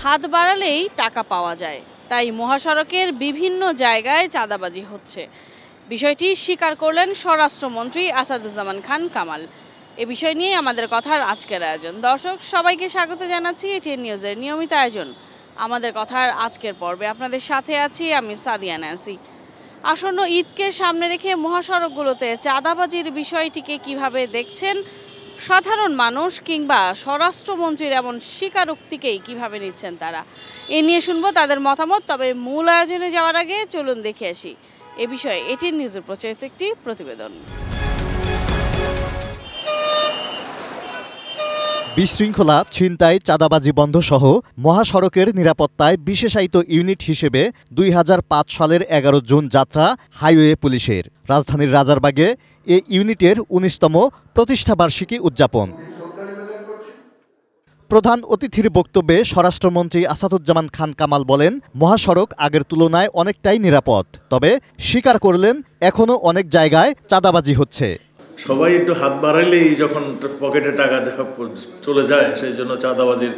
হাত বাড়ালেই টাকা পাওয়া যায়, তাই মহাসড়কের বিভিন্ন জায়গায় চাঁদাবাজি হচ্ছে। বিষয়টি স্বীকার করলেন স্বরাষ্ট্রমন্ত্রী আসাদুজ্জামান খান কামাল। এ বিষয় নিয়ে আমাদের কথার আজকের আয়োজন। দর্শক সবাইকে স্বাগত জানাচ্ছি এটিএন নিউজের নিয়মিত আয়োজন আমাদের কথার আজকের পর্বে। আপনাদের সাথে আছি আমি সাদিয়া ন্যান্সি। আসন্ন ঈদকে সামনে রেখে মহাসড়কগুলোতে চাঁদাবাজির বিষয়টিকে কিভাবে দেখছেন সাধারণ মানুষ, কিংবা স্বরাষ্ট্রমন্ত্রীর এমন স্বীকারোক্তিকেই কিভাবে নিচ্ছেন তারা, এ নিয়ে শুনবো তাদের মতামত। তবে মূল আয়োজনে যাওয়ার আগে চলুন দেখে আসি এ বিষয়ে এটিএন নিউজের প্রচারিত একটি প্রতিবেদন। বিশৃঙ্খলা, ছিনতাই, চাঁদাবাজি বন্ধ সহ মহাসড়কের নিরাপত্তায় বিশেষায়িত ইউনিট হিসেবে ২০০৫ সালের ১১ জুন যাত্রা হাইওয়ে পুলিশের। রাজধানীর রাজারবাগে এ ইউনিটের ১৯তম প্রতিষ্ঠাবার্ষিকী উদযাপন। প্রধান অতিথির বক্তব্যে স্বরাষ্ট্রমন্ত্রী আসাদুজ্জামান খান কামাল বলেন, মহাসড়ক আগের তুলনায় অনেকটাই নিরাপদ, তবে স্বীকার করলেন এখনও অনেক জায়গায় চাঁদাবাজি হচ্ছে। সবাই একটু হাত বাড়াইলেই যখন পকেটে টাকা চলে যায়, সেই জন্য চাঁদাবাজির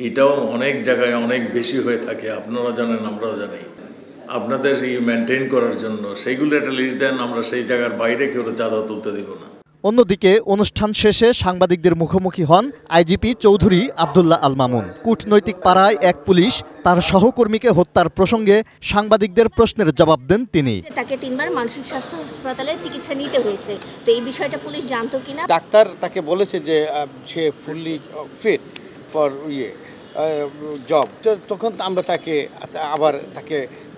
এটাও অনেক জায়গায় অনেক বেশি হয়ে থাকে। আপনারা জানেন, আমরাও জানি। আপনাদের এই মেনটেন করার জন্য সেইগুলো একটা লিস্ট দেন, আমরা সেই জায়গার বাইরে কেউ চাঁদা তুলতে দিব না। অন্যদিকে অনুষ্ঠান শেষে সাংবাদিকদের মুখোমুখি হন আইজিপি চৌধুরী আব্দুল্লাহ আল মামুন। কূটনৈতিক পাড়ায় এক পুলিশ তার সহকর্মীকে হত্যার প্রসঙ্গে সাংবাদিকদের প্রশ্নের জবাব দেন তিনি। তাকে 3 বার মানসিক স্বাস্থ্য হাসপাতালে চিকিৎসা নিতে হয়েছে, তো এই বিষয়টা পুলিশ জানতো কিনা? ডাক্তার তাকে বলেছে যে সে ফুললি ফিট ফর জব, তখন আমরা তাকে আবার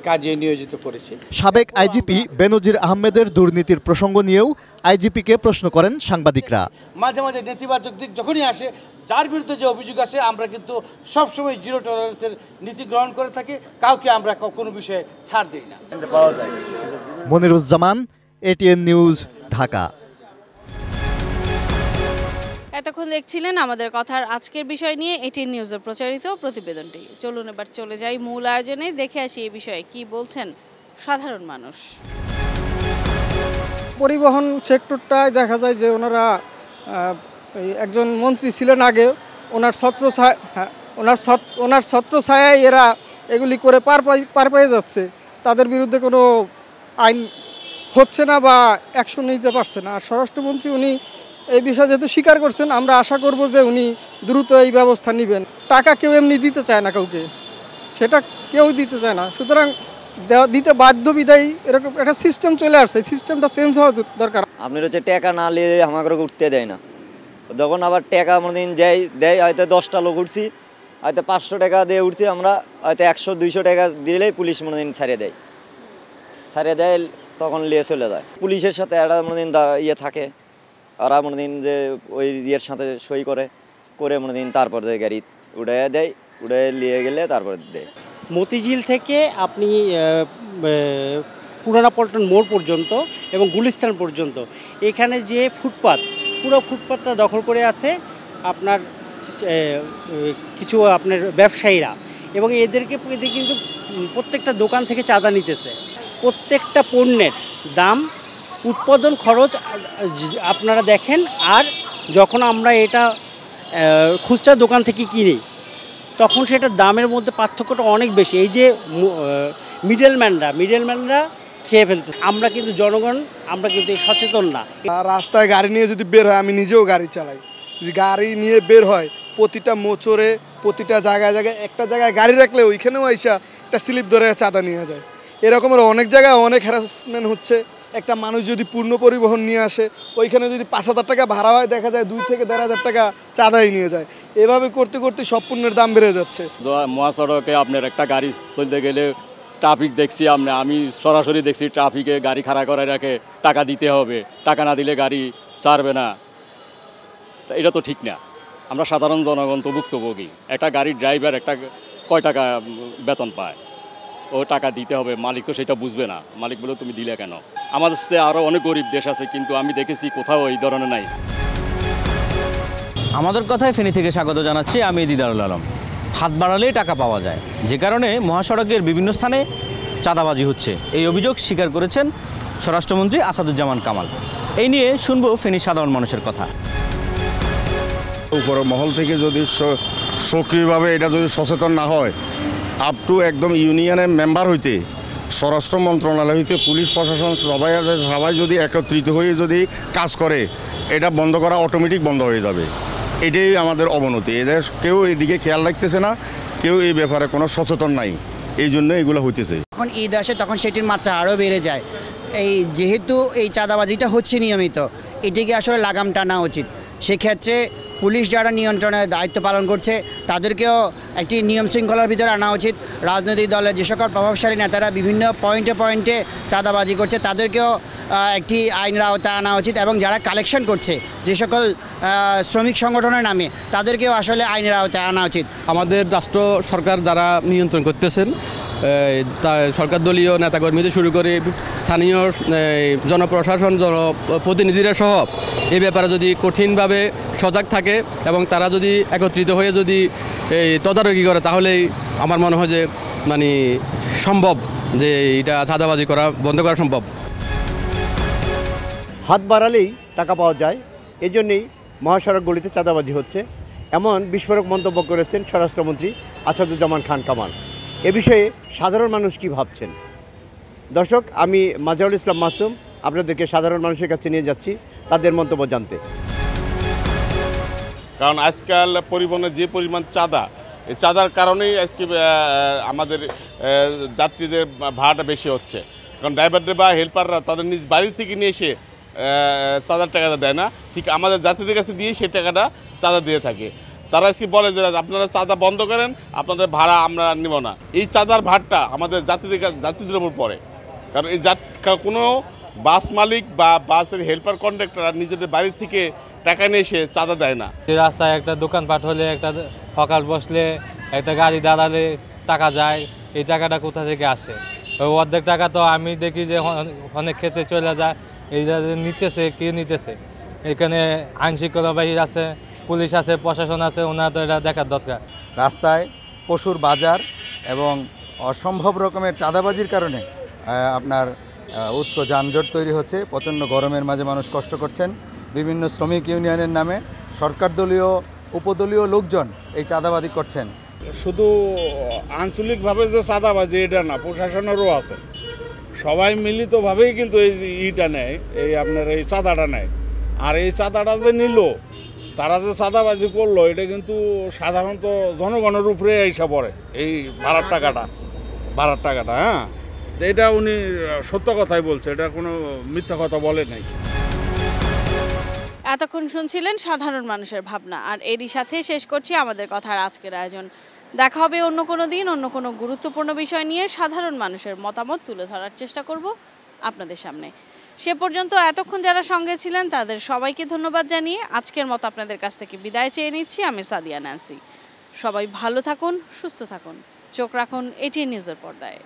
কাজে নিয়োজিত করেছি। সাবেক আইজিপি বেনজির আহমেদের দুর্নীতির প্রসঙ্গ নিয়েও আইজিপিকে প্রশ্ন করেন সাংবাদিকরা। মাঝে মাঝে নেতিবাচক দিক যখনই আসে, যার বিরুদ্ধে যে অভিযোগ আসে, আমরা কিন্তু সবসময় জিরো টলারেন্সের নীতি গ্রহণ করে থাকি। কাউকে আমরা কোনো বিষয়ে ছাড় দিই না। Moniruzzaman, ATN news, Dhaka. এতক্ষণ দেখছিলেন আমাদের কথার আজকের বিষয় নিয়ে এটিএন নিউজের প্রচারিত প্রতিবেদনটি। চলুন এবার চলে যাই মূল আয়োজনে, দেখে আসি এই বিষয়ে কি বলছেন সাধারণ মানুষ। পরিবহন সেক্টরটায় দেখা যায় যে ওনারা একজন মন্ত্রী ছিলেন আগে, ওনার ছত্রছায়ায় এরা এগুলি করে পার পেয়ে যাচ্ছে। তাদের বিরুদ্ধে কোনো আইন হচ্ছে না বা অ্যাকশন নিতে পারছে না। আর স্বরাষ্ট্রমন্ত্রী উনি এই বিষয়ে যেহেতু স্বীকার করছেন, আমরা আশা করব যে উনি দ্রুত এই ব্যবস্থা নেবেন। টাকা কেউ এমনি দিতে চায় না, কাউকে সেটা কেউ দিতে চায় না, সুতরাং দিতে বাধ্য বিদায়ী এরকম একটা সিস্টেম চলে আসছে। সিস্টেমটা চেঞ্জ হওয়া দরকার। আপনার হচ্ছে টাকা না নিলে আমাকে উঠতে দেয় না, যখন আবার টাকা মনে দেয়, হয়তো 10টা লোক উঠছি, হয়তো 500 টাকা দিয়ে উঠছি, আমরা হয়তো 100-200 টাকা দিলেই পুলিশ মনে ছাড়িয়ে দেয়, তখন নিয়ে চলে যায়। পুলিশের সাথে একটা মনে ইয়ে থাকে, ওরা মনে দিন যে ওই ইয়ের সাথে সই করে মনে দিন তারপরে গাড়ি উড়ে নিয়ে গেলে তারপরে দেয়। মতিঝিল থেকে আপনি পুরানা পল্টন মোড় পর্যন্ত এবং গুলিস্তান পর্যন্ত এখানে যে পুরো ফুটপাতটা দখল করে আছে আপনার কিছু আপনার ব্যবসায়ীরা, এবং এদের কিন্তু প্রত্যেকটা দোকান থেকে চাঁদা নিতেছে। প্রত্যেকটা পণ্যের দাম, উৎপাদন খরচ আপনারা দেখেন, আর যখন আমরা এটা খুচরা দোকান থেকে কিনি তখন সেটার দামের মধ্যে পার্থক্যটা অনেক বেশি। এই যে মিডলম্যানরা খেয়ে ফেলতে, আমরা কিন্তু জনগণ, আমরা কিন্তু সচেতন না। রাস্তায় গাড়ি নিয়ে যদি বের হয়, আমি নিজেও গাড়ি চালাই, যদি গাড়ি নিয়ে বের হয়, প্রতিটা মোচরে প্রতিটা জায়গায় একটা জায়গায় গাড়ি রাখলে ওইখানেও আইসা একটা স্লিপ ধরে চাঁদা নিয়ে যায়। এরকমের অনেক জায়গায় অনেক হ্যারাসমেন্ট হচ্ছে। একটা মানুষ যদি পূর্ণ পরিবহন নিয়ে আসে, ওইখানে যদি 5,000 টাকা ভাড়া হয়, দেখা যায় 2 থেকে 1,500 টাকা চাঁদাই নিয়ে যায়। এভাবে করতে করতে সব পণ্যের দাম বেড়ে যাচ্ছে। মহাসড়কে আপনার একটা গাড়ি চলতে গেলে ট্রাফিক দেখছি, আমি সরাসরি দেখছি ট্রাফিকে গাড়ি খাড়া করে রাখে, টাকা দিতে হবে, টাকা না দিলে গাড়ি ছাড়বে না। এটা তো ঠিক না। আমরা সাধারণ জনগণ তো ভুক্তভোগী। একটা গাড়ির ড্রাইভার কয় টাকা বেতন পায়, ও টাকা দিতে হবে, মালিক তো সেটা বুঝবে না। মালিক বলে তুমি দিলে কেন? আমাদের সে আরও অনেক গরিব দেশ আছে, কিন্তু আমি দেখেছি কোথাও এই ধরনের নাই। আমাদের কথায় ফেনী থেকে স্বাগত জানাচ্ছি, আমি দিদারুল আলম। হাত বাড়ালেই টাকা পাওয়া যায়, যে কারণে মহাসড়কের বিভিন্ন স্থানে চাঁদাবাজি হচ্ছে, এই অভিযোগ স্বীকার করেছেন স্বরাষ্ট্রমন্ত্রী আসাদুজ্জামান কামাল। এই নিয়ে শুনবো ফেনীর সাধারণ মানুষের কথা। উপর মহল থেকে যদি সক্রিয়ভাবে এটা যদি সচেতন না হয় আপ টু একদম ইউনিয়নের মেম্বার হইতে স্বরাষ্ট্র মন্ত্রণালয় হইতে পুলিশ প্রশাসন সবাই যদি একত্রিত হয়ে যদি কাজ করে এটা বন্ধ করা অটোমেটিক বন্ধ হয়ে যাবে। এটাই আমাদের অবনতি। এদের কেউ এদিকে খেয়াল রাখতেছে না, কেউ এই ব্যাপারে কোনো সচেতন নাই, এই জন্য এগুলো হইতেছে। যখন ঈদ আসে তখন সেটির মাত্রা আরও বেড়ে যায়। এই যেহেতু এই চাঁদাবাজিটা হচ্ছে নিয়মিত, এটিকে আসলে লাগাম টানা উচিত। সেক্ষেত্রে পুলিশ যারা নিয়ন্ত্রণের দায়িত্ব পালন করছে তাদেরকেও একটি নিয়ম শৃঙ্খলার ভিতরে আনা উচিত। রাজনৈতিক দলের যে সকল প্রভাবশালী নেতারা বিভিন্ন পয়েন্টে চাঁদাবাজি করছে তাদেরকেও একটি আইনের আওতায় আনা উচিত, এবং যারা কালেকশন করছে যে সকল শ্রমিক সংগঠনের নামে তাদেরকেও আসলে আইনের আওতায় আনা উচিত। আমাদের রাষ্ট্র সরকার যারা নিয়ন্ত্রণ করতেছেন, সরকার দলীয় নেতাকর্মীদের শুরু করে স্থানীয় জনপ্রশাসন জনপ্রতিনিধিরা সহ এই ব্যাপারে যদি কঠিনভাবে সজাগ থাকে এবং তারা যদি একত্রিত হয়ে যদি এই তদারকি করে তাহলেই আমার মনে হয় যে মানে সম্ভব যে এটা চাঁদাবাজি করা বন্ধ করা সম্ভব। হাত বাড়ালেই টাকা পাওয়া যায়, এই জন্যেই মহাসড়কগুলিতে চাঁদাবাজি হচ্ছে, এমন বিস্ফোরক মন্তব্য করেছেন স্বরাষ্ট্রমন্ত্রী আসাদুজ্জামান খান কামাল। এ বিষয়ে সাধারণ মানুষ কি ভাবছেন? দর্শক, আমি মাজারুল ইসলাম মাসুম আপনাদেরকে সাধারণ মানুষের কাছে নিয়ে যাচ্ছি তাদের মন্তব্য জানতে। কারণ আজকাল পরিবহনে যে পরিমাণ চাঁদা, এই চাঁদার কারণেই আজকে আমাদের যাত্রীদের ভাড়াটা বেশি হচ্ছে। কারণ ড্রাইভারদের বা হেল্পাররা তাদের নিজ বাড়ি থেকে নিয়ে এসে চাঁদার টাকাটা দেয় না, ঠিক আমাদের যাত্রীদের কাছে দিয়ে সেই টাকাটা চাঁদা দিয়ে থাকে। তারা আজকে বলে যে আপনারা চাঁদা বন্ধ করেন, আপনাদের ভাড়া আমরা নেব না। এই চাঁদার ভাড়াটা আমাদের যাত্রীদের উপর পড়ে। কারণ এই কোনো বাস মালিক বা বাসের হেল্পার কন্ডাক্টর নিজেদের বাড়ি থেকে টাকা নিয়ে এসে চাঁদা দেয় না। রাস্তায় একটা দোকানপাট হলে, একটা হকার বসলে, একটা গাড়ি দাঁড়ালে টাকা যায়, এই টাকাটা কোথা থেকে আসে? ওই অর্ধেক টাকা তো আমি দেখি যে অনেক ক্ষেত্রে চলে যায়। এইটা নিতেছে, কে নিতেছে? এখানে আইন শৃঙ্খলা বাহিনী আছে, পুলিশ আছে, প্রশাসন আছে, ওনারা তো এটা দেখার দরকার। রাস্তায় পশুর বাজার এবং অসম্ভব রকমের চাঁদাবাজির কারণে আপনার উচ্চ যানজট তৈরি হচ্ছে। প্রচণ্ড গরমের মাঝে মানুষ কষ্ট করছেন। বিভিন্ন শ্রমিক ইউনিয়নের নামে সরকার দলীয় উপদলীয় লোকজন এই চাঁদাবাজি করছেন। শুধু আঞ্চলিকভাবে যে চাঁদাবাজি এটা না, প্রশাসনেরও আছে। সবাই মিলিতভাবেই কিন্তু এইটা নেয়, এই আপনার এই চাঁদাটা নেয়। আর এই চাঁদাটা যে নিল, তারা যে চাঁদাবাজি করলো, এটা কিন্তু সাধারণত জনগণের উপরে এসে পড়ে এই ভাড়ার টাকাটা। হ্যাঁ, এটা উনি সত্য কথাই বলছে, এটা কোনো মিথ্যা কথা বলে নাই। এতক্ষণ শুনছিলেন সাধারণ মানুষের ভাবনা, আর এরই সাথে শেষ করছি আমাদের কথার আজকের আয়োজন। দেখা হবে অন্য কোনো দিন অন্য কোনো গুরুত্বপূর্ণ বিষয় নিয়ে। সাধারণ মানুষের মতামত তুলে ধরার চেষ্টা করব আপনাদের সামনে। সে পর্যন্ত এতক্ষণ যারা সঙ্গে ছিলেন তাদের সবাইকে ধন্যবাদ জানিয়ে আজকের মতো আপনাদের কাছ থেকে বিদায় চেয়ে নিচ্ছি। আমি সাদিয়া ন্যান্সি। সবাই ভালো থাকুন, সুস্থ থাকুন, চোখ রাখুন এটিএন নিউজের পর্দায়।